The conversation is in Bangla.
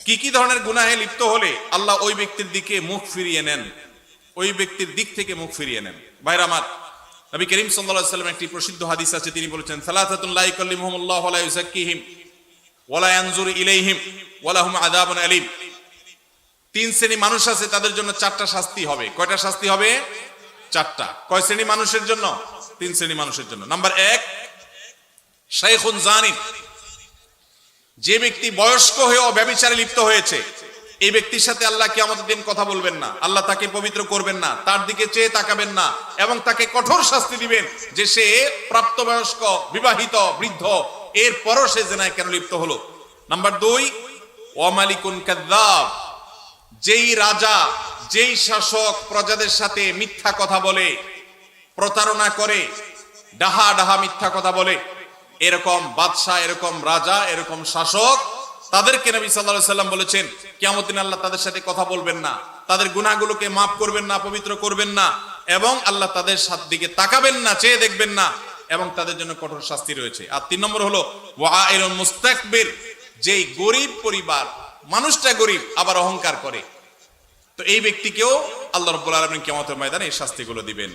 কি কি ধরনের গুনাহে লিপ্ত হলে আল্লাহ ওই ব্যক্তির দিকে মুখ ফিরিয়ে নেন, ওই ব্যক্তির দিক থেকে মুখ ফিরিয়ে নেন। ভাইরা আমার, নবী করিম সাল্লাল্লাহু আলাইহি ওয়াসাল্লাম একটি প্রসিদ্ধ হাদিস আছে, তিনি বলেছেন সালাসাতুন লা ইয়াকাল্লিমুহুমুল্লাহু ওয়া লা ইউযাক্কিহিম ওয়া লা ইয়ানজুরু ইলাইহিম ওয়া লাহুম আযাবুন আলীম। তিন শ্রেণী মানুষ আছে, তাদের জন্য চারটা শাস্তি হবে। কয়টা শাস্তি হবে? চারটা। কয় শ্রেণী মানুষের জন্য? তিন শ্রেণী মানুষের জন্য। নাম্বার 1, শাইখুন জানিন, যে ব্যক্তি বয়স্ক হয়েও ব্যভিচারে লিপ্ত হয়েছে, এই ব্যক্তির সাথে আল্লাহ কিয়ামতের দিন কথা বলবেন না, আল্লাহ তাকে পবিত্র করবেন না, তার দিকে চেয়ে তাকাবেন না এবং তাকে কঠোর শাস্তি দিবেন যে সে প্রাপ্তবয়স্ক, বিবাহিত, বৃদ্ধ, এরপরও সে জেনায় কেন লিপ্ত হলো। নাম্বার 2, ওয়া মালিকুন কাযযাব, যেই রাজা, যেই শাসক প্রজাদের সাথে মিথ্যা কথা বলে, প্রতারণা করে, ডাহা ডাহা মিথ্যা কথা বলে, এরকম বাদশাহ, এরকম রাজা, এরকম শাসক, তাদেরকে নবী সাল্লাল্লাহু আলাইহি ওয়াসাল্লাম বলেছেন কিয়ামতের দিন আল্লাহ তাদের সাথে কথা বলবেন না, তাদের গুনাহগুলোকে মাফ করবেন না, পবিত্র করবেন না, এবং আল্লাহ তাদের দিকে তাকাবেন না, চেয়ে দেখবেন না, এবং তাদের জন্য কঠোর শাস্তি রয়েছে। আর 3 নম্বর হলো ওয়াইলুন মুস্তাকবির, যেই গরিব পরিবার, মানুষটা গরিব আবার অহংকার করে, তো এই ব্যক্তিকেও আল্লাহ রাব্বুল আলামিন কিয়ামতের ময়দানে এই শাস্তিগুলো দিবেন।